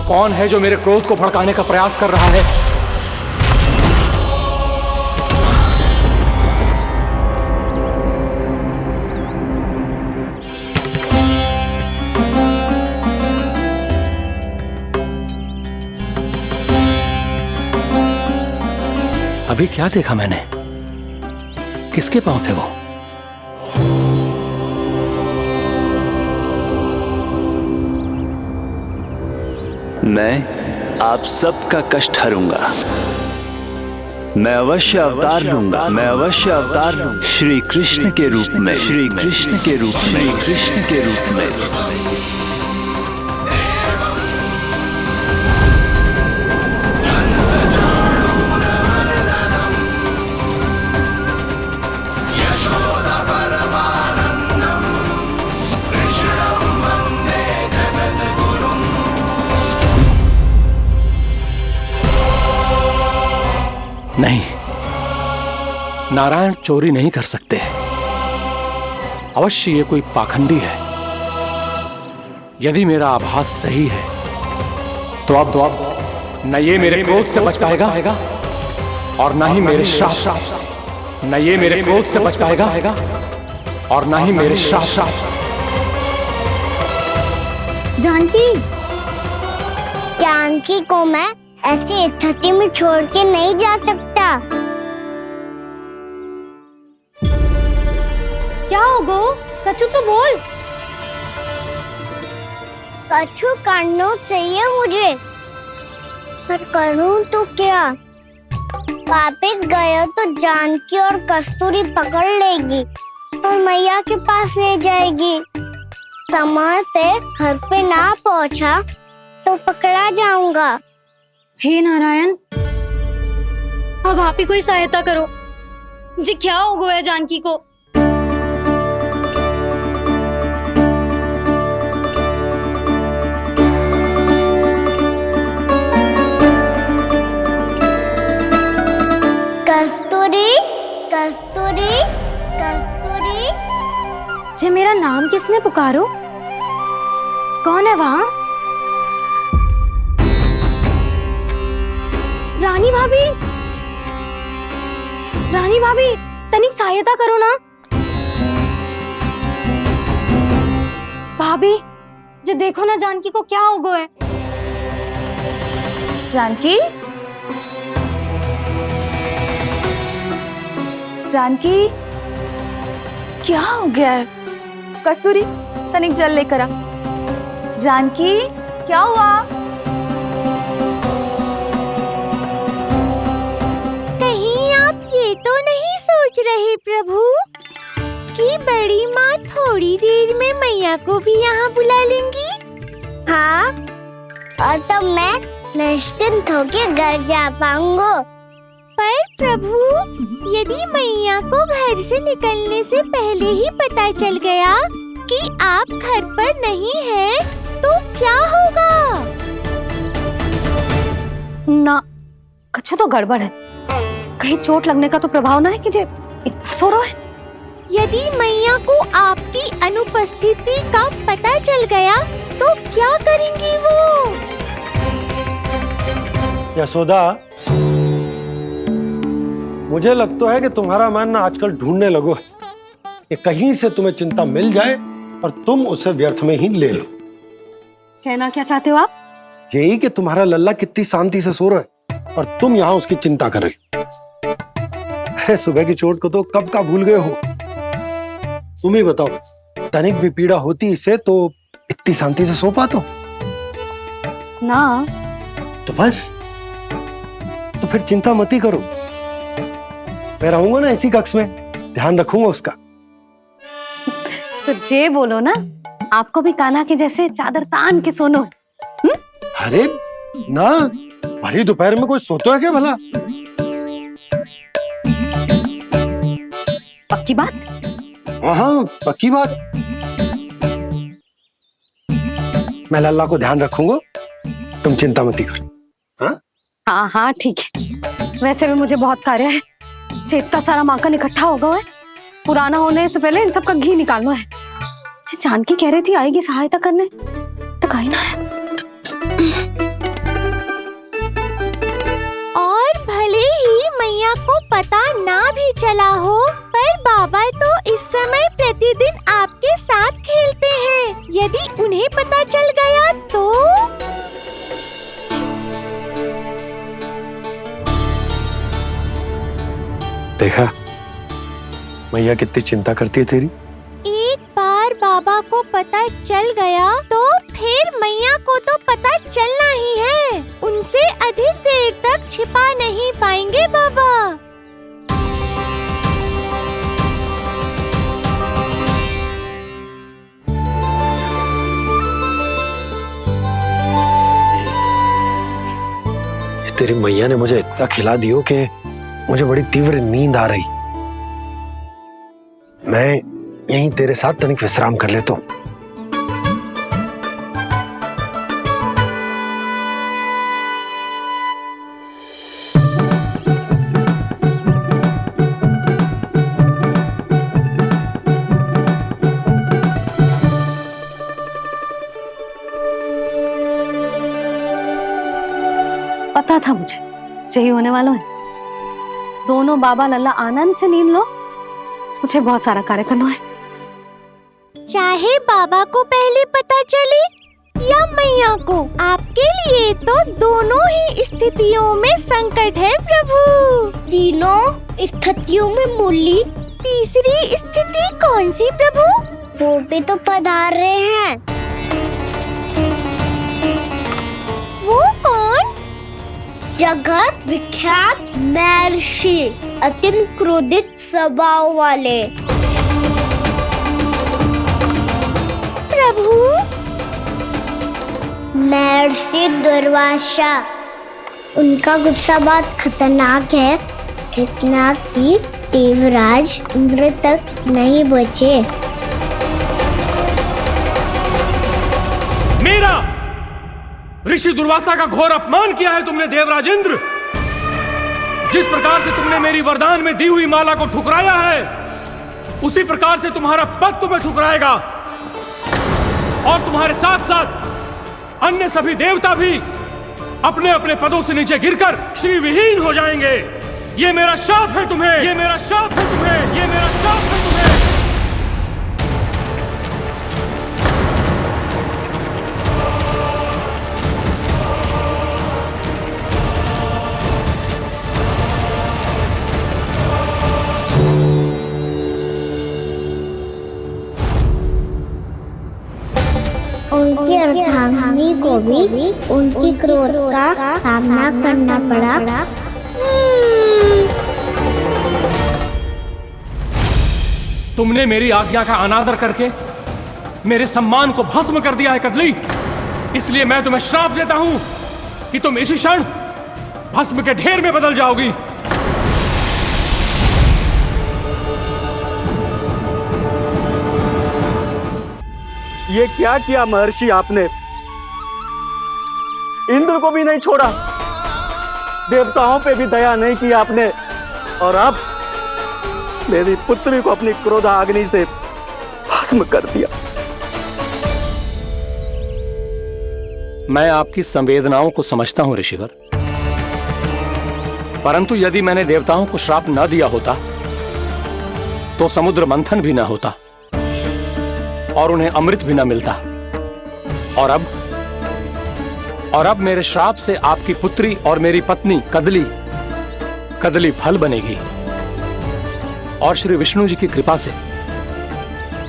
कौन है जो मेरे क्रोध को भड़काने का प्रयास कर रहा है? अभी क्या देखा मैंने? किसके पांव थे वो? मैं आप सबका कष्ट हरूंगा। मैं अवश्य अवतार लूंगा। मैं अवश्य अवतार लूंगा श्री कृष्ण के रूप में। श्री कृष्ण के रूप में। श्री कृष्ण के रूप में। नहीं, नारायण चोरी नहीं कर सकते। अवश्य ये कोई पाखंडी है। यदि मेरा आभास सही है तो अब न ये मेरे क्रोध से बच पाएगा और न ही मेरे श्राप से। न ये मेरे क्रोध से बच पाएगा और न ही मेरे श्राप से। जानकी को मैं ऐसी स्थिति में छोड़ के नहीं जा सकता। क्या होगा? कछु तो बोल। कछु करना चाहिए मुझे, पर करूं तो क्या? वापस गया तो जानकी और कस्तूरी पकड़ लेगी और मैया के पास ले जाएगी। समय पे घर पे ना पहुंचा तो पकड़ा जाऊंगा। हे नारायण, अब आप ही कोई सहायता करो। जी क्या हो गया जानकी को? कस्तूरी, कस्तूरी, कस्तूरी। जी मेरा नाम किसने पुकारो? कौन है वहाँ? रानी भाभी, रानी भाभी, तनिक सहायता करो ना। भाभी, जो देखो ना जानकी को क्या हो गया है। जानकी, जानकी, क्या हो गया है? कस्तूरी, तनिक जल लेकर आ। जानकी, क्या हुआ? तो नहीं सोच रहे प्रभु कि बड़ी माँ थोड़ी देर में मैया को भी यहाँ बुला लेंगी? हाँ, और तब मैं निश्चिंत होकर घर जा पाऊंगा। पर प्रभु, यदि मैया को घर से निकलने से पहले ही पता चल गया कि आप घर पर नहीं हैं, तो क्या होगा? ना, कुछ तो गड़बड़ है। कहीं चोट लगने का तो प्रभाव ना है कि जे इतना सो रहा है। यदि मैया को आपकी अनुपस्थिति का पता चल गया तो क्या करेंगी वो? यशोदा, मुझे लगता है कि तुम्हारा मन ना आजकल ढूंढने लगो है कि कहीं से तुम्हें चिंता मिल जाए और तुम उसे व्यर्थ में ही ले लो। कहना क्या चाहते हो आप? यही कि तुम्हारा लल्ला कितनी शांति से सो रहा है और तुम यहाँ उसकी चिंता कर रही। सुबह की चोट को तो कब का भूल गए हो। तुम ही बताओ, तनिक भी पीड़ा होती इसे तो इतनी शांति से सो पाते हो ना? तो बस, तो फिर चिंता मत ही करो। मैं रहूंगा ना इसी कक्ष में, ध्यान रखूंगा उसका। तो जे बोलो ना, आपको भी कान्हा के जैसे चादर तान के सोनो। अरे ना, भरी दोपहर में कोई सोता है क्या भला? पक्की बात? हाँ, पक्की बात। मैं लल्ला को ध्यान रखूंगा, तुम चिंता मत करो। हाँ हाँ हाँ, ठीक है। वैसे भी मुझे बहुत कार्य है। इतना सारा माखन इकट्ठा होगा है, पुराना होने से पहले इन सब का घी निकालना है। जानकी कह रही थी आएगी सहायता करने, तो कहीं ना है। को पता ना भी चला हो, पर बाबा तो इस समय प्रतिदिन आपके साथ खेलते हैं। यदि उन्हें पता चल गया तो? देखा मैया कितनी चिंता करती है तेरी। एक बार बाबा को पता चल गया तो फिर मैया को तो पता चलना ही है। उनसे अधिक देर तक छिपा नहीं पाएंगे बाबा। तेरी मैया ने मुझे इतना खिला दियो कि मुझे बड़ी तीव्र नींद आ रही। मैं यहीं तेरे साथ तनिक विश्राम कर लेता हूँ। पता था मुझे यही होने वाला है। दोनों बाबा लल्ला आनंद से नींद लो, मुझे बहुत सारा कार्य करना है। चाहे बाबा को पहले पता चले या मैया को, आपके लिए तो दोनों ही स्थितियों में संकट है प्रभु। तीनों स्थितियों में मुरली, तीसरी स्थिति कौन सी प्रभु? वो भी तो पधार रहे हैं। वो कौन? जगत विख्यात महर्षि, अत्यंत क्रोधित स्वभाव वाले। प्रभु महर्षि दुर्वासा। उनका गुस्सा बहुत खतरनाक है, इतना कि देवराज इंद्र तक नहीं बचे। मेरा ऋषि दुर्वासा का घोर अपमान किया है तुमने देवराज इंद्र। जिस प्रकार से तुमने मेरी वरदान में दी हुई माला को ठुकराया है, उसी प्रकार से तुम्हारा पद तुम्हें ठुकराएगा, और तुम्हारे साथ साथ अन्य सभी देवता भी अपने अपने पदों से नीचे गिरकर श्री विहीन हो जाएंगे। ये मेरा शाप है तुम्हें, ये मेरा शाप है तुम्हें, ये मेरा शाप है तुम्हें। उनकी अर्धांगिनी को भी उनकी क्रोध का सामना करना पड़ा। तुमने मेरी आज्ञा का अनादर करके मेरे सम्मान को भस्म कर दिया है कदली। इसलिए मैं तुम्हें श्राप देता हूं कि तुम इसी क्षण भस्म के ढेर में बदल जाओगी। ये क्या किया महर्षि आपने? इंद्र को भी नहीं छोड़ा, देवताओं पे भी दया नहीं की आपने, और अब मेरी पुत्री को अपनी क्रोधाग्नि से भस्म कर दिया। मैं आपकी संवेदनाओं को समझता हूं ऋषिवर, परंतु यदि मैंने देवताओं को श्राप न दिया होता तो समुद्र मंथन भी न होता और उन्हें अमृत भी न मिलता। और अब मेरे श्राप से आपकी पुत्री और मेरी पत्नी कदली फल बनेगी, और श्री विष्णु जी की कृपा से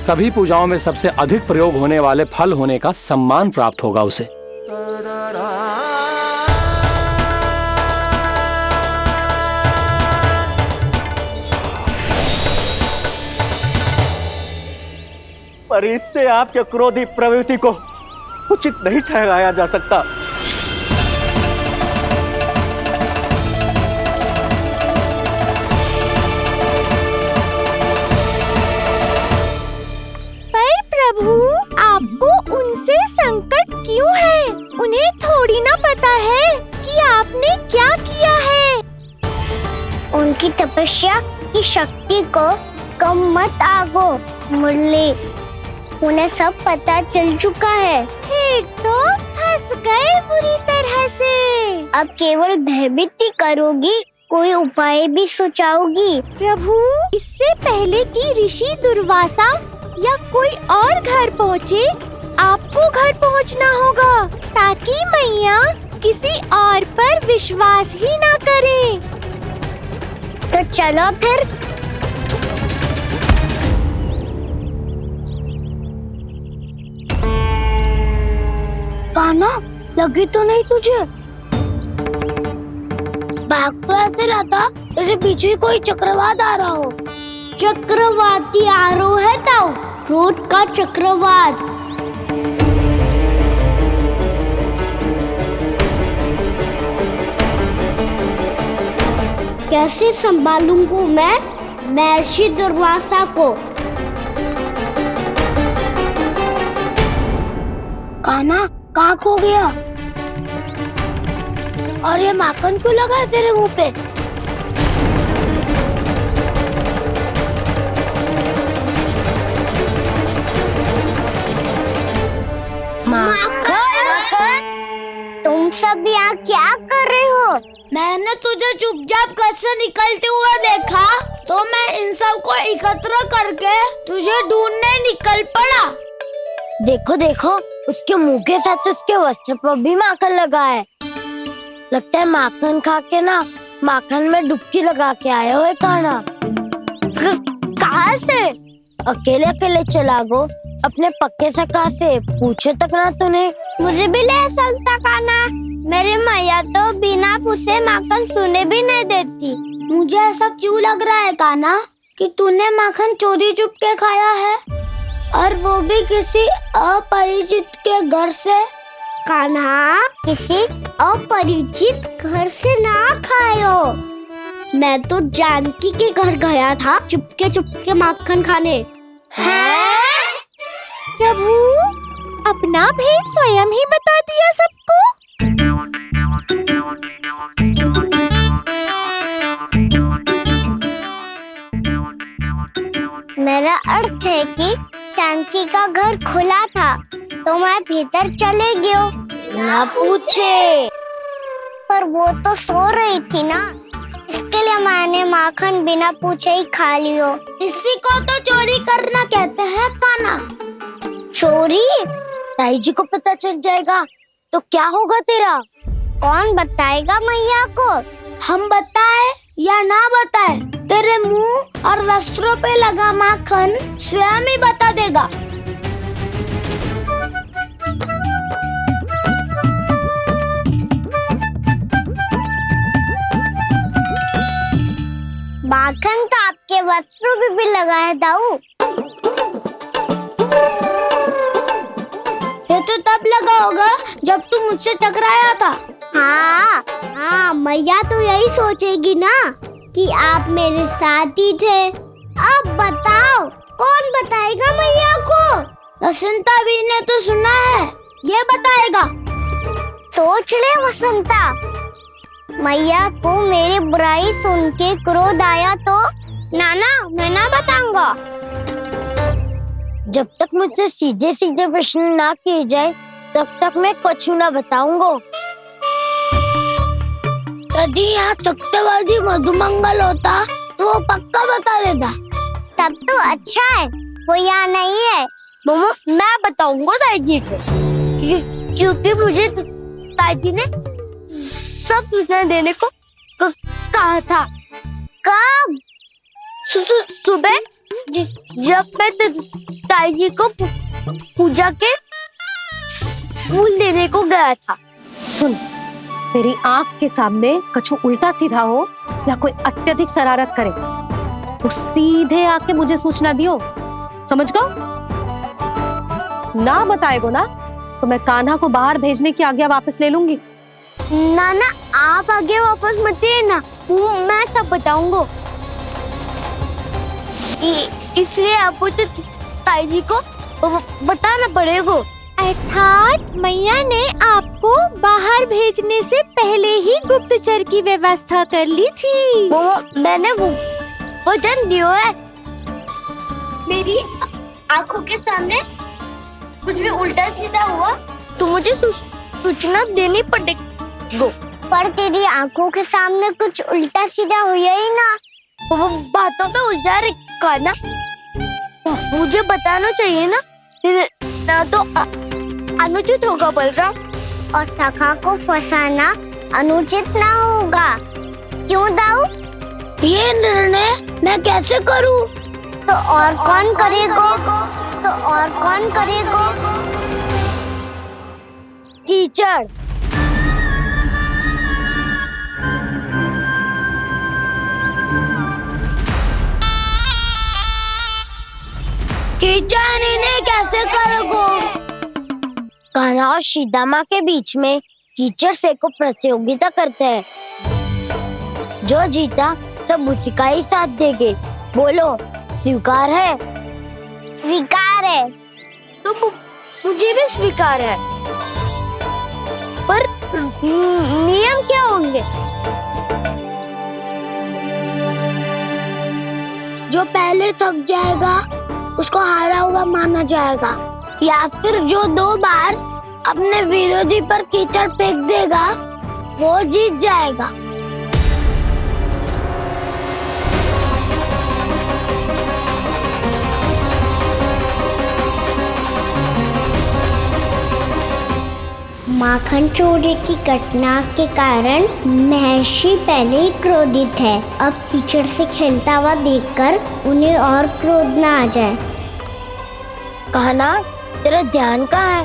सभी पूजाओं में सबसे अधिक प्रयोग होने वाले फल होने का सम्मान प्राप्त होगा उसे। पर इससे आपके क्रोधी प्रवृत्ति को उचित नहीं ठहराया जा सकता। पर प्रभु, आपको उनसे संकट क्यों है? उन्हें थोड़ी ना पता है कि आपने क्या किया है। उनकी तपस्या की शक्ति को कम मत आगो मुरली, उन्हें सब पता चल चुका है। फिर तो फंस गए बुरी तरह से। अब केवल भयभीत करोगी कोई उपाय भी सुझाओगी? प्रभु, इससे पहले कि ऋषि दुर्वासा या कोई और घर पहुँचे, आपको घर पहुँचना होगा ताकि मैया किसी और पर विश्वास ही ना करे। तो चलो फिर। कान्हा, लगी तो नहीं तुझे? भाग तो ऐसे रहा था जैसे पीछे कोई चक्रवात आ रहा हो। चक्रवाती आरोह है ताऊ, रोड का चक्रवात। कैसे संभालूंगा मैं महर्षि दुर्वासा को? कान्हा, कहाँ खो गया? और ये माखन क्यों लगा है तेरे मुंह पे? माखन, तुम सब यहाँ क्या कर रहे हो? मैंने तुझे चुपचाप घर से निकलते हुए देखा तो मैं इन सब को एकत्र करके तुझे ढूंढने निकल पड़ा। देखो देखो, उसके मुंह के साथ उसके वस्त्र पर भी माखन लगा है। लगता है माखन खा के ना माखन में डुबकी लगा के आए हुए कान्हा। कहाँ से? अकेले अकेले चला गो अपने पक्के सखा से, पूछो तक ना तूने। मुझे भी ले चलता कान्हा, मेरी मैया तो बिना पूछे माखन सुने भी नहीं देती। मुझे ऐसा क्यों लग रहा है कान्हा कि तूने माखन चोरी चुप के खाया है, और वो भी किसी अपरिचित के घर से? कान्हा, किसी अपरिचित घर से ना खायो। मैं तो जानकी के घर गया था चुपके माखन खाने। हैं? प्रभु, अपना भेद स्वयं ही बता दिया सबको। मेरा अर्थ है कि जानकी का घर खुला था तो मैं भीतर चले गयो। ना पूछे, पर वो तो सो रही थी ना, इसके लिए मैंने माखन बिना पूछे ही खा लियो। इसी को तो चोरी करना कहते हैं कान्हा। चोरी? ताई जी को पता चल जाएगा तो क्या होगा तेरा? कौन बताएगा मैया को? हम बताए या ना बताए, तेरे मुंह और वस्त्रों पे लगा माखन स्वयं ही बता देगा। माखन तो आपके वस्त्रों पे भी लगा है दाऊ। ये तो तब लगा होगा जब तू मुझसे टकराया था। हाँ, मैया तो यही सोचेगी ना कि आप मेरे साथ ही थे। अब बताओ, कौन बताएगा मैया को? वसंता भी ने तो सुना है, ये बताएगा। सोच ले वसंता, मैया को मेरी बुराई सुन के क्रोध आया तो? नाना, मैं ना बताऊंगा। जब तक मुझसे सीधे सीधे प्रश्न ना किए जाए तब तक मैं कुछ ना बताऊंगा। यदि यहाँ सत्यवादी मधुमंगल होता तो वो पक्का बता देता। तब तो अच्छा है वो यहाँ नहीं है। मोमो, मैं बताऊंगा ताई जी को, क्योंकि मुझे ताई जी ने सब सूचना देने को कहा था। कब? सुबह जब मैं ताई जी को पूजा के फूल देने को गया था। सुन, तेरी आंख के सामने कछु उल्टा सीधा हो या कोई अत्यधिक शरारत करे तो सीधे आके मुझे सूचना दियो, समझ गो? ना बताएगो ना तो मैं कान्हा को बाहर भेजने की आज्ञा वापस ले लूंगी। नाना, आप आगे वापस मत देना, मैं सब बताऊंगा। इसलिए आपको तो ताई जी को बताना पड़ेगा। अर्थात मैया ने आपको बाहर भेजने से पहले ही गुप्तचर की व्यवस्था कर ली थी। मैंने वो वचन दिया है। मेरी आंखों के सामने कुछ भी उल्टा सीधा हुआ तो मुझे सूचना देनी पड़ेगी। पर तेरी आंखों के सामने कुछ उल्टा सीधा हुआ ही ना। वो बातों में उलझा रखा ना, मुझे बताना चाहिए ना तो अनुचित होगा बलराम। और सखा को फंसाना अनुचित ना होगा, क्यों दाऊ? ये निर्णय मैं कैसे करूं? तो और कौन करेगा? कीचड़। कीचड़ इन्हें कैसे करोगे? कान्हा और सीता माँ के बीच में कीचड़ फेंको प्रतियोगिता करते हैं। जो जीता सब उसी का ही साथ देंगे। बोलो, स्वीकार है? स्वीकार है। तो मुझे भी स्वीकार है, पर नियम क्या होंगे? जो पहले थक जाएगा उसको हारा हुआ माना जाएगा, या फिर जो 2 बार अपने विरोधी पर कीचड़ फेंक देगा वो जीत जाएगा। माखन चोरी की घटना के कारण महर्षि पहले ही क्रोधित है। अब कीचड़ से खेलता हुआ देखकर उन्हें और क्रोध ना आ जाए। कहना, तेरा ध्यान कहाँ है?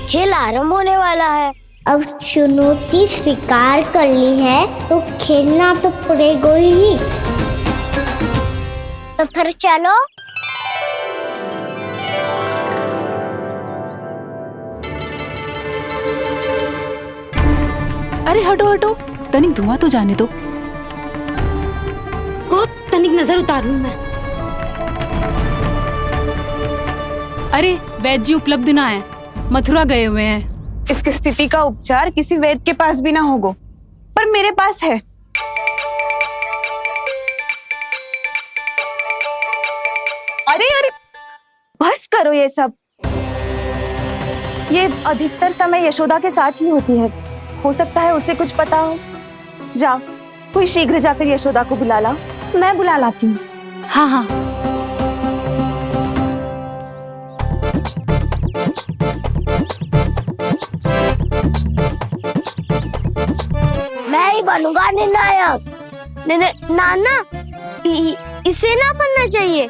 खेल आरंभ होने वाला है। अब चुनौती स्वीकार कर ली है तो खेलना तो पड़ेगा ही। तो फिर चलो। अरे हटो हटो, तनिक धुआं तो जाने दो। तनिक नजर उतार लूं मैं। अरे वैद्य जी उपलब्ध ना है, मथुरा गए हुए हैं। इसकी स्थिति का उपचार किसी वैद्य के पास भी ना होगा, पर मेरे पास है। अरे अरे बस करो ये सब। ये अधिकतर समय यशोदा के साथ ही होती है। हो सकता है उसे कुछ पता हो। जा, कोई शीघ्र जाकर यशोदा को बुला ला। मैं बुला लाती हूँ। हाँ हाँ। मैं ही बनूंगा निर्णायक। नाना, इसे ना बनना चाहिए।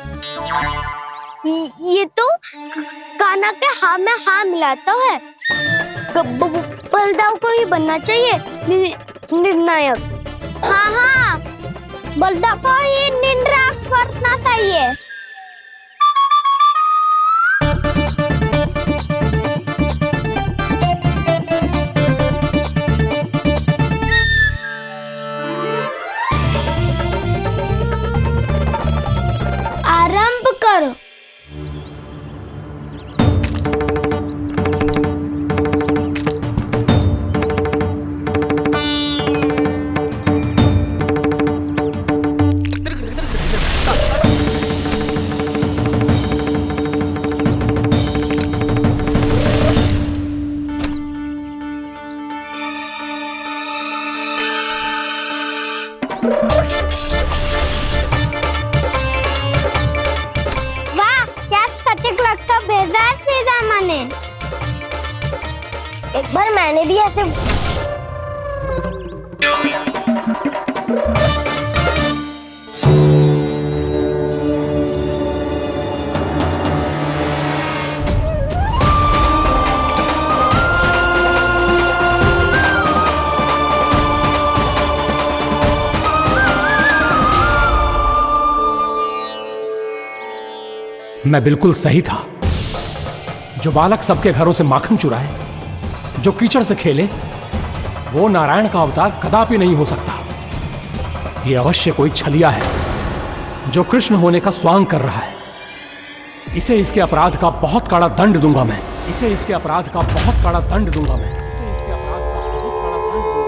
ये तो कान्हा के हाँ में हाँ मिलाता है। बलदाऊ को ही बनना चाहिए निर्णायक। हाँ, बलदाऊ को ही निर्णायक बनना चाहिए। आरंभ करो। वाह, क्या सटीक लगता बेजार सीधा माने। एक बार मैंने भी ऐसे मैं बिल्कुल सही था। जो बालक सबके घरों से माखन चुराए, जो कीचड़ से खेले, वो नारायण का अवतार कदापि नहीं हो सकता। ये अवश्य कोई छलिया है जो कृष्ण होने का स्वांग कर रहा है। इसे इसके अपराध का बहुत कड़ा दंड दूंगा मैं। इसे इसके अपराध का बहुत कड़ा दंड दूंगा मैं। इसे इसके अपराध का बहुत कड़ा दंड दूंगा।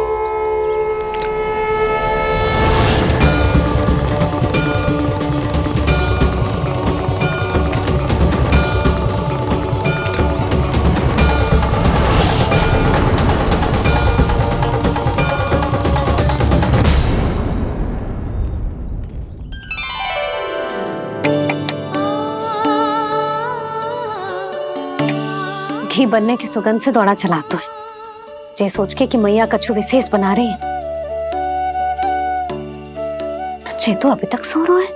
घी बनने की सुगंध से दौड़ा चला तो है, जे सोच के कि मैया कछु विशेष बना रही है, तो चे तो अभी तक सो रहा है।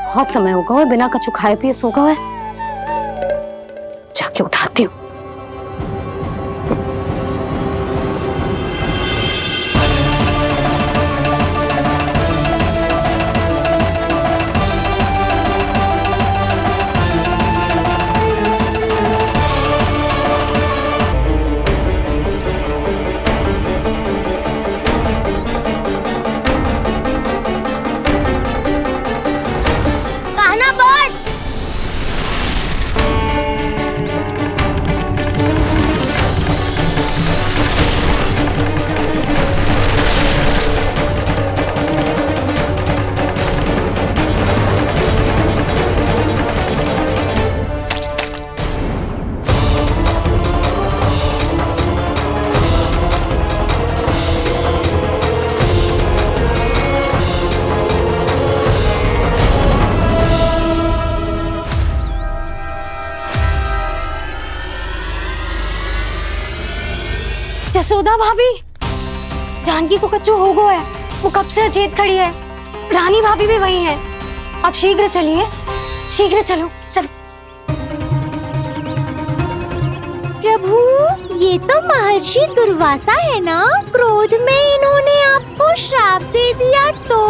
बहुत समय हो गया है, बिना कछु खाए पिए सो गया है। जाके उठाती हूँ। कान्हा बच। जसोदा भाभी, जानकी को कच्चू हो गया है, वो कब से अचेत खड़ी है। रानी भाभी भी वही है। आप शीघ्र चलिए, शीघ्र चलो चलो। प्रभु, ये तो महर्षि दुर्वासा है ना? क्रोध में इन्होंने आपको श्राप दे दिया तो?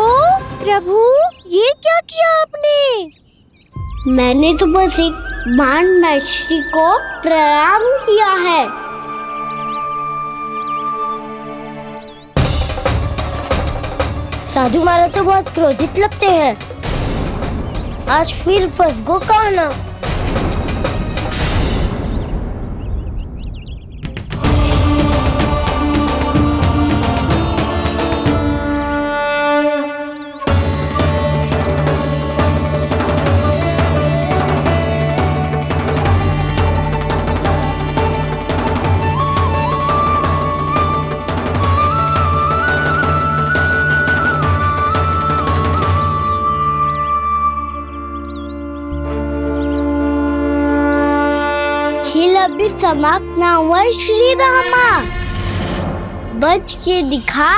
प्रभु, ये क्या किया आपने? मैंने तो बस एक बाण महर्षि को प्रणाम किया है। साधु महाराज तो बहुत क्रोधित लगते हैं। आज फिर फंस गो कान्हा। खेल अभी समाप्त ना हुआ है श्री रामा। बच के दिखा।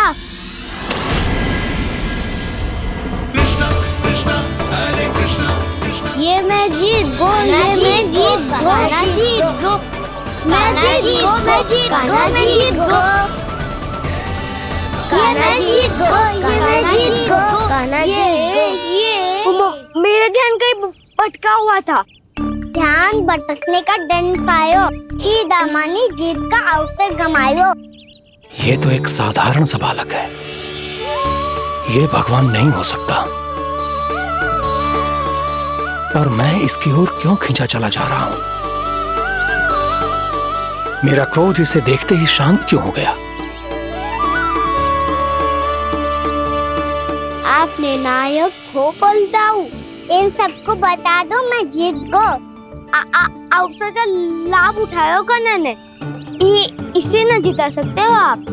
ये मैं जीत गो, ये मैं जीत गो, मैं जीत गो, मैं जीत गो, मैं जीत गो, मैं जीत गो, ये मैं जीत गो, ये मैं जीत गो, ये मेरा ध्यान कहीं भटका हुआ था। ध्यान भटकने का दंड पायो, श्री दामानी जीत का अवसर गमायो। ये तो एक साधारण सा बालक है, ये भगवान नहीं हो सकता। पर मैं इसकी ओर क्यों खींचा चला जा रहा हूं? मेरा क्रोध इसे देखते ही शांत क्यों हो गया? आपने नायक हो पलटाऊ। इन सबको बता दो मैं जीत गो। अवसर का लाभ उठायो कान्हा ने। इसे न जिता सकते हो आप।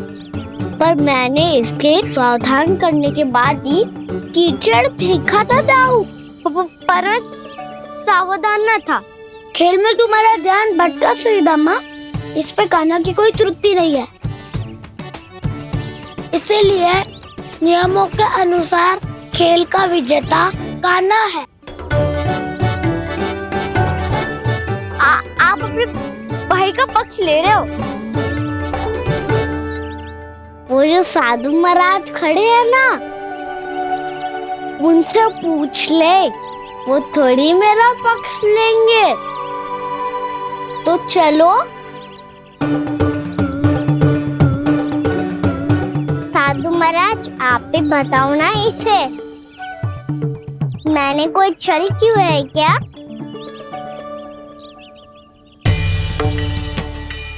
पर मैंने इसके सावधान करने के बाद ही कीचड़ फेंका था दाऊ। पर सावधान न था। खेल में तुम्हारा ध्यान भटका श्रीदामा। इस पे कान्हा की कोई त्रुटि नहीं है। इसीलिए नियमों के अनुसार खेल का विजेता कान्हा है। आप अपने भाई का पक्ष ले रहे हो। वो जो साधु महाराज खड़े हैं ना, उनसे पूछ ले, वो थोड़ी मेरा पक्ष लेंगे। तो चलो। साधु महाराज, आप भी बताओ ना इसे, मैंने कोई छल क्यों है क्या?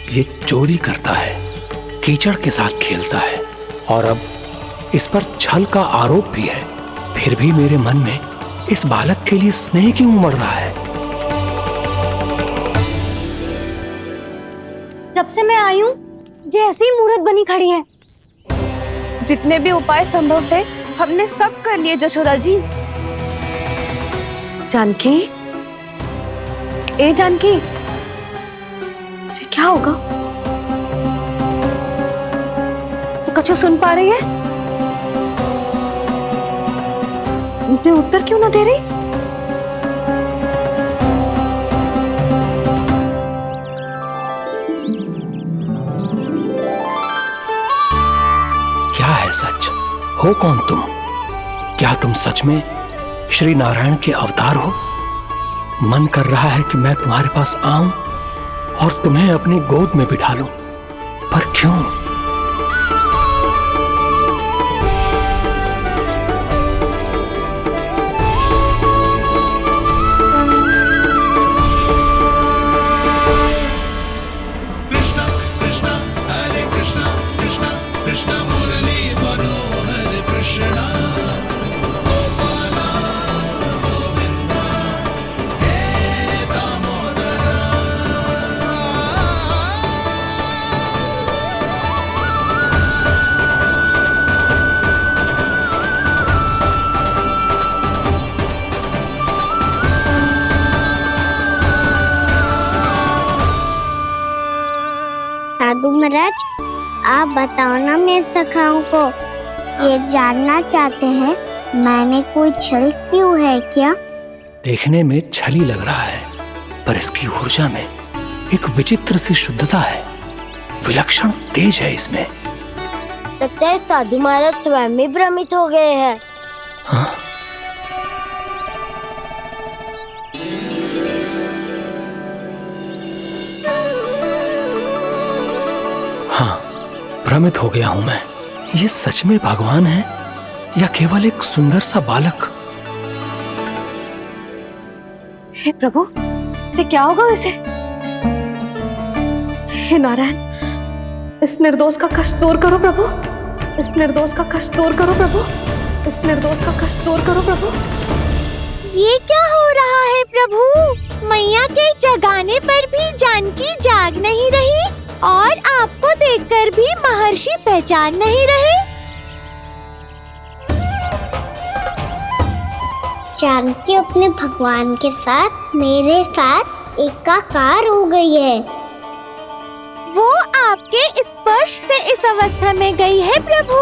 ये चोरी करता है, कीचड़ के साथ खेलता है और अब इस पर छल का आरोप भी है। फिर भी मेरे मन में इस बालक के लिए स्नेह क्यों उमड़ रहा है? जब से मैं आई हूँ, जैसी मूर्त बनी खड़ी है। जितने भी उपाय संभव थे हमने सब कर लिए जशोदा जी। जानकी, ए जानकी, ये क्या होगा? तो कछु सुन पा रही है? मुझे उत्तर क्यों ना दे रही? क्या है सच? हो कौन तुम? क्या तुम सच में श्री नारायण के अवतार हो? मन कर रहा है कि मैं तुम्हारे पास आऊं और तुम्हें अपनी गोद में बिठा लूं, पर क्यों? साधु महाराज, आप बताओ ना मेरे सखाओं को, ये जानना चाहते हैं मैंने कोई छल क्यों है क्या? देखने में छली लग रहा है, पर इसकी ऊर्जा में एक विचित्र सी शुद्धता है, विलक्षण तेज है इसमें। लगता है साधु महाराज स्वयं ही भ्रमित हो गए हैं। हाँ? हाँ, भ्रमित हो गया हूं मैं। ये सच में भगवान है या केवल एक सुंदर सा बालक? हे प्रभु, ये क्या होगा वैसे? हे नारायण, इस निर्दोष का कष्ट दूर करो प्रभु, इस निर्दोष का कष्ट दूर करो प्रभु, इस निर्दोष का कष्ट दूर करो प्रभु। ये क्या हो रहा है प्रभु? मैया के जगाने पर भी जानकी जाग नहीं रही और आपको देखकर भी महर्षि पहचान नहीं रहे। जानकी अपने भगवान के साथ मेरे साथ एकाकार हो गई है। वो आपके स्पर्श से इस अवस्था में गई है प्रभु।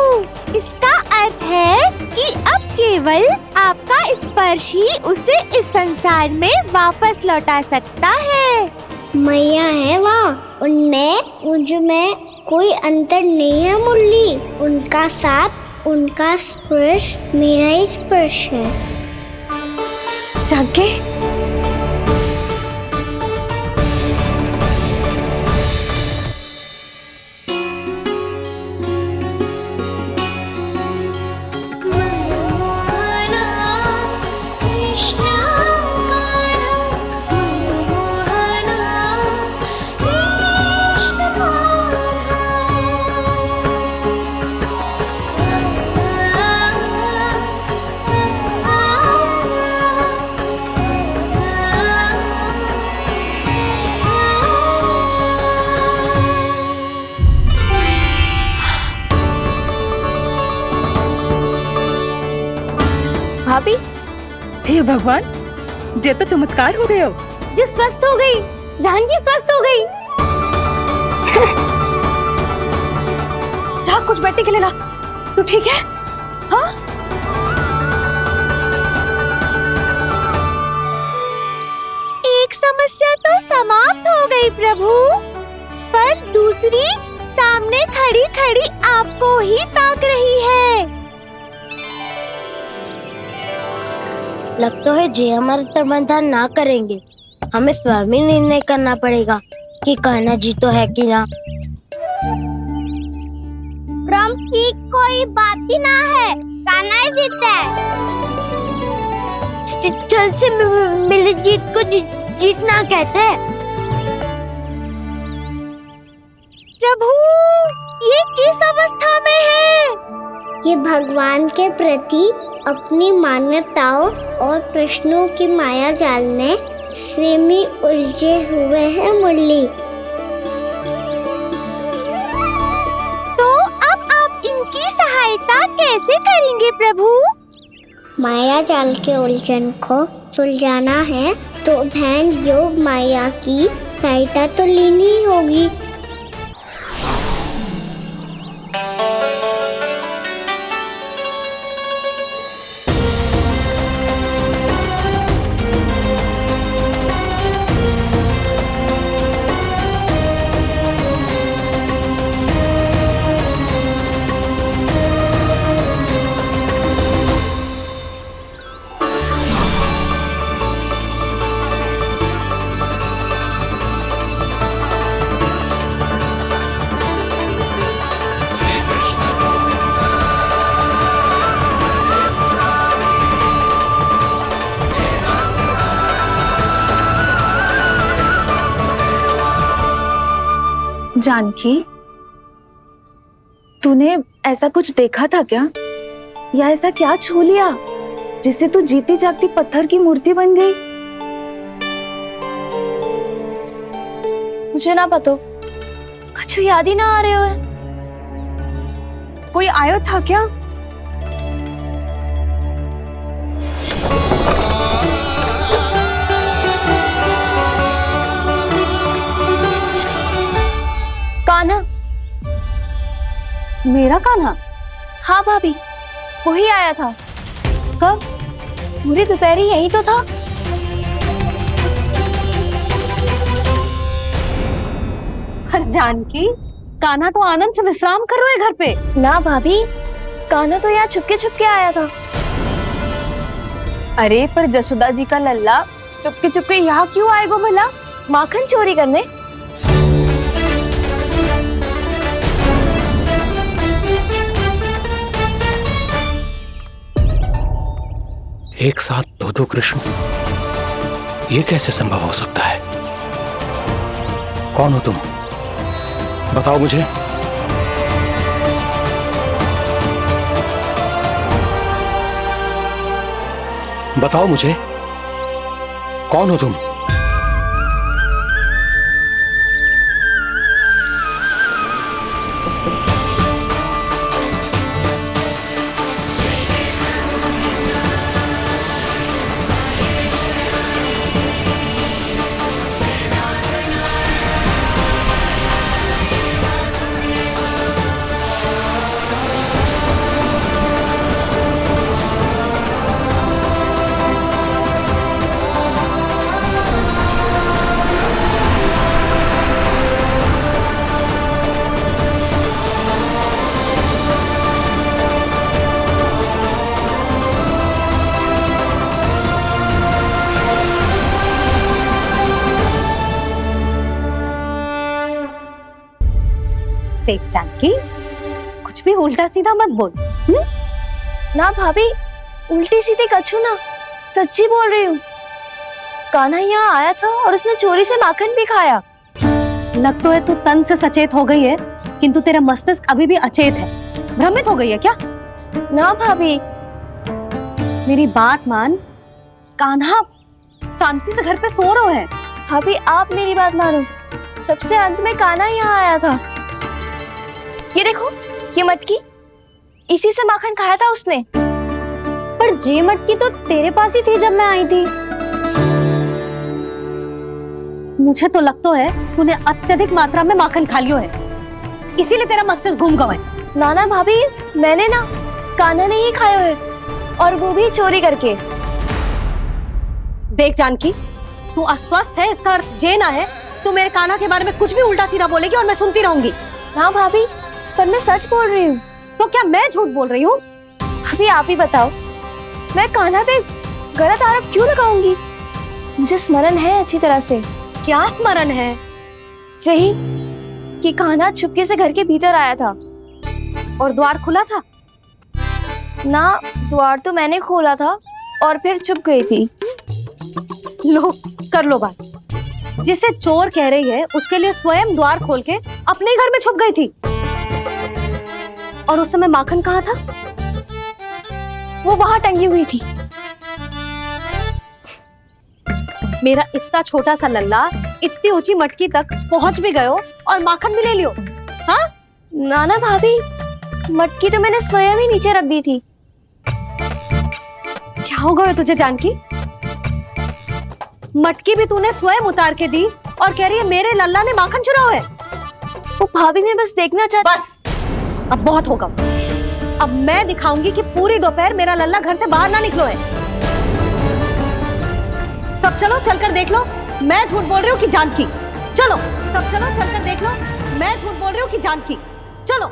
इसका अर्थ है कि अब केवल आपका स्पर्श ही उसे इस संसार में वापस लौटा सकता है। मैया है वहाँ, उनमें मुझ में कोई अंतर नहीं है मुरली। उनका साथ, उनका स्पर्श मेरा ही स्पर्श है। जानकी, भाभी, हे भगवान, जे तो चमत्कार हो गए हो। जी स्वस्थ हो गई, जानकी स्वस्थ हो गई। जा कुछ बैठने के लिए ला। तू ठीक है? हाँ? एक समस्या तो समाप्त हो गई प्रभु, पर दूसरी सामने खड़ी खड़ी आपको ही ताक रही है। लगता है जे हमारा समाधान ना करेंगे, हमें स्वयं ही निर्णय करना पड़ेगा कि कहना जी तो है कि ना। ब्रह्म की कोई बात ही ना है, कहना ही जीता है। चल से मिले जीत को जीतना कहते हैं। प्रभु, ये किस अवस्था में है? ये भगवान के प्रति अपनी मान्यताओं और प्रश्नों की माया जाल में स्वयं ही उलझे हुए हैं मुरली। तो अब आप इनकी सहायता कैसे करेंगे प्रभु? माया जाल के उलझन को सुलझाना है तो बहन योग माया की सहायता तो लेनी ही होगी। जानकी, तूने ऐसा कुछ देखा था क्या, या ऐसा क्या छू लिया जिससे तू जीती जागती पत्थर की मूर्ति बन गई? मुझे ना पता, कुछ याद ही ना आ रहे हो। कोई आयो था क्या? कान्हा। मेरा कान्हा? हाँ भाभी, वही आया था। कब? पूरी दोपहर यही तो था। हर जानकी, कान्हा तो आनंद से विश्राम कर रहे हैं घर पे। ना भाभी, कान्हा तो यहाँ छुपके छुपके आया था। अरे पर जसोदा जी का लल्ला चुपके चुपके यहाँ क्यों आएगा भला? माखन चोरी करने? एक साथ दो कृष्ण, ये कैसे संभव हो सकता है? कौन हो तुम? बताओ मुझे। बताओ मुझे, कौन हो तुम? देख जानकी, कुछ भी उल्टा सीधा मत बोल। ना भाभी, उल्टी सीधी कछू ना, सच्ची बोल रही हूँ। कान्हा यहाँ आया था और उसने चोरी से माखन भी खाया। लग तो है तू तन से सचेत हो गई है, किंतु तेरा मस्तिष्क अभी भी अचेत है। भ्रमित हो गई है क्या? ना भाभी। मेरी बात मान, कान्हा शांति से घर पे सो रहे हैं। भाभी आप मेरी बात मानो, सबसे अंत में कान्हा यहाँ आया था। ये देखो, ये मटकी, इसी से माखन खाया था उसने। पर जे मटकी तो तेरे पास ही थी जब मैं आई थी। मुझे तो लगता है तूने अत्यधिक मात्रा में माखन खा लियो है, इसीलिए तेरा मस्तिष्क घूम गया है। नाना भाभी, मैंने ना, कान्हा ने ही खाया है, और वो भी चोरी करके। देख जानकी, तू अस्वस्थ है, इसका अर्थ जे ना है तू मेरे कान्हा के बारे में कुछ भी उल्टा सीधा बोलेगी और मैं सुनती रहूंगी। हाँ भाभी, पर मैं सच बोल रही हूँ। तो क्या मैं झूठ बोल रही हूँ? अभी आप ही बताओ, मैं कान्हा पे गलत आरोप क्यों लगाऊंगी? मुझे स्मरण है अच्छी तरह से। क्या स्मरण है? यही कि कान्हा चुपके से घर के भीतर आया था। और द्वार खुला था? ना, द्वार तो मैंने खोला था और फिर चुप गई थी। लो, कर लो बात। जिसे चोर कह रही है उसके लिए स्वयं द्वार खोल के अपने घर में छुप गई थी। और उस समय माखन कहाँ था? वो वहां टंगी हुई थी। मेरा इतना छोटा सा लल्ला इतनी ऊंची मटकी तक पहुंच भी गयो और माखन भी ले लियो? हाँ? नाना भाभी, मटकी तो मैंने स्वयं ही नीचे रख दी थी। क्या हो गया तुझे जानकी? मटकी भी तूने स्वयं उतार के दी और कह रही है मेरे लल्ला ने माखन चुराया है। वो भाभी मैं बस देखना चाहती। बस, अब बहुत होगा। अब मैं दिखाऊंगी कि पूरी दोपहर मेरा लल्ला घर से बाहर ना निकलो है। सब चलो चलकर देख लो मैं झूठ बोल रही हूँ कि जानकी। चलो सब चलो चलकर देख लो मैं झूठ बोल रही हूँ कि जानकी। चलो।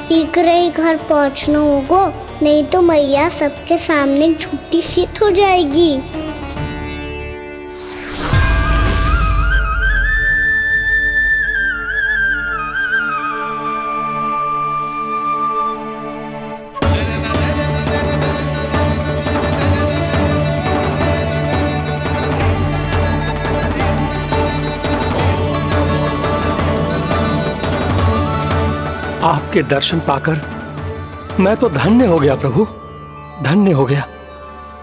शीघ्र ही घर पहुंचना होगा, नहीं तो मैया सबके सामने झूठी सिद्ध हो जाएगी। आपके दर्शन पाकर मैं तो धन्य हो गया प्रभु, धन्य हो गया।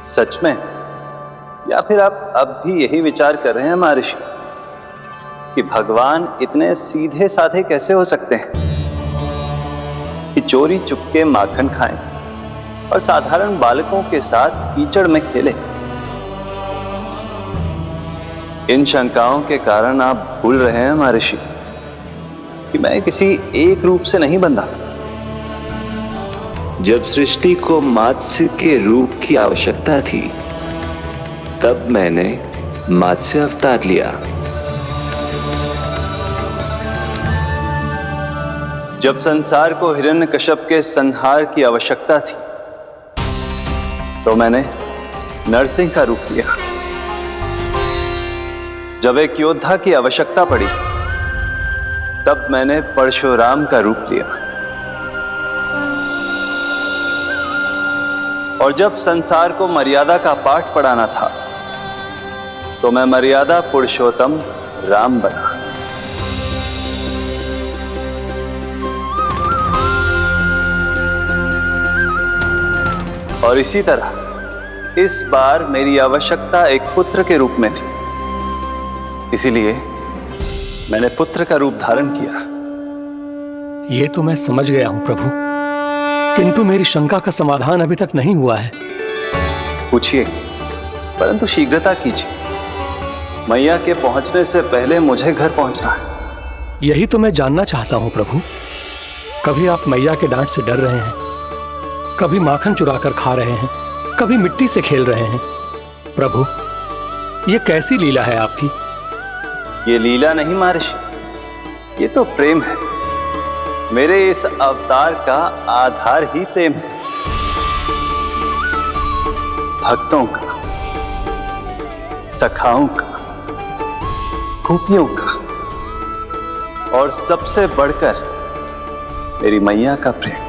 सच में? या फिर आप अब भी यही विचार कर रहे हैं महर्षि कि भगवान इतने सीधे साधे कैसे हो सकते हैं कि चोरी चुपके माखन खाएं और साधारण बालकों के साथ कीचड़ में खेले? इन शंकाओं के कारण आप भूल रहे हैं महर्षि कि मैं किसी एक रूप से नहीं बंधा। जब सृष्टि को मत्स्य के रूप की आवश्यकता थी तब मैंने मत्स्य अवतार लिया। जब संसार को हिरण्यकश्यप के संहार की आवश्यकता थी तो मैंने नरसिंह का रूप लिया। जब एक योद्धा की आवश्यकता पड़ी तब मैंने परशुराम का रूप लिया। और जब संसार को मर्यादा का पाठ पढ़ाना था तो मैं मर्यादा पुरुषोत्तम राम बना। और इसी तरह इस बार मेरी आवश्यकता एक पुत्र के रूप में थी, इसीलिए मैंने पुत्र का रूप धारण किया। ये तो मैं समझ गया हूं प्रभु, किंतु मेरी शंका का समाधान अभी तक नहीं हुआ है। पूछिए, परंतु शीघ्रता कीजिए। मैया के पहुंचने से पहले मुझे घर पहुंचना है। यही तो मैं जानना चाहता हूं प्रभु। कभी आप मैया के डांट से डर रहे हैं, कभी माखन चुराकर खा रहे हैं, कभी मिट्टी से खेल रहे हैं। प्रभु, ये कैसी लीला है आपकी? ये लीला नहीं महर्षि, ये तो प्रेम है। मेरे इस अवतार का आधार ही प्रेम है। भक्तों का, सखाओं का, गोपियों का और सबसे बढ़कर मेरी मैया का प्रेम।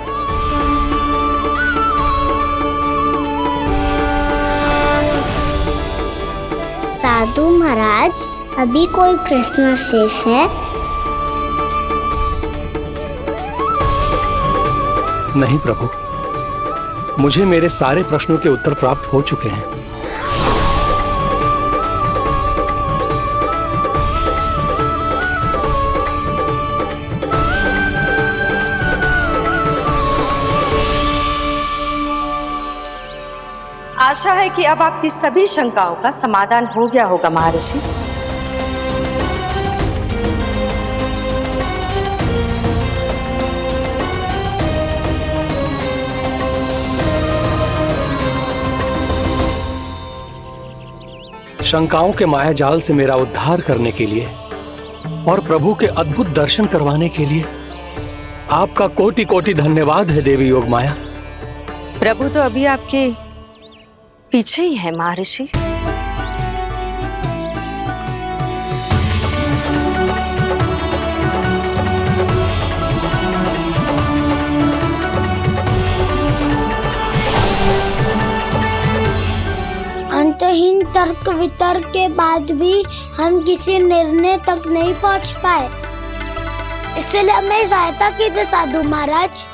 साधु महाराज, अभी कोई प्रश्न शेष है? नहीं प्रभु, मुझे मेरे सारे प्रश्नों के उत्तर प्राप्त हो चुके हैं। आशा है कि अब आपकी सभी शंकाओं का समाधान हो गया होगा महर्षि। शंकाओं के मायाजाल से मेरा उद्धार करने के लिए और प्रभु के अद्भुत दर्शन करवाने के लिए आपका कोटि कोटि धन्यवाद है देवी योगमाया। प्रभु तो अभी आपके पीछे ही है महर्षि। अंतहीन तर्क वितर्क के बाद भी हम किसी निर्णय तक नहीं पहुंच पाए, इसलिए हमें सहायता कीजिए साधु महाराज।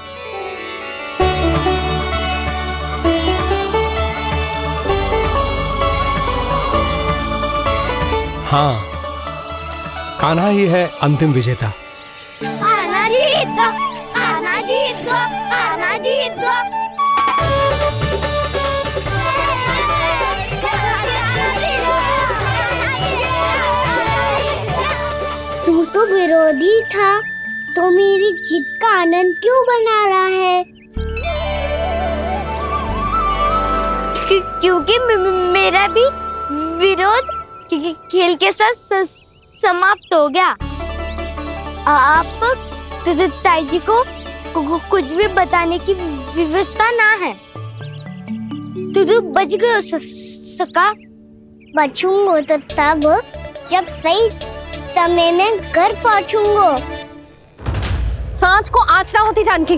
हाँ, कान्हा ही है अंतिम विजेता। आना जीत गो, आना जीत गो, आना जीत गो। तो विरोधी था, तो मेरी जीत का आनंद क्यों बना रहा है? क्योंकि मेरा भी विरोध खेल के साथ समाप्त हो गया। आप ताई जी को कुछ भी बताने की व्यवस्था ना है। तू बच गए सका। बचूंगा तो तब जब सही समय में घर पहुंचूंगा। सांच को आँच ना होती जानकी।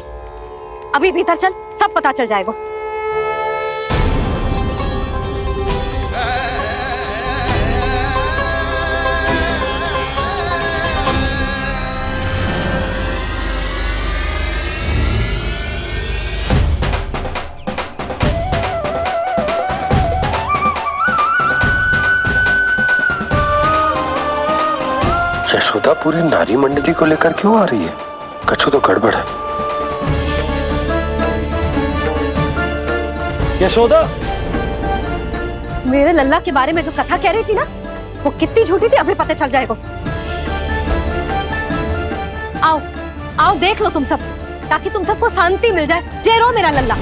अभी भीतर चल, सब पता चल जाएगा। यशोदा पूरी नारी मंडली को लेकर क्यों आ रही है? कछु तो गड़बड़ है। यशोदा, मेरे लल्ला के बारे में जो कथा कह रही थी ना, वो कितनी झूठी थी अभी पता चल जाएगा। आओ आओ देख लो तुम सब, ताकि तुम सबको शांति मिल जाए। जे रो मेरा लल्ला।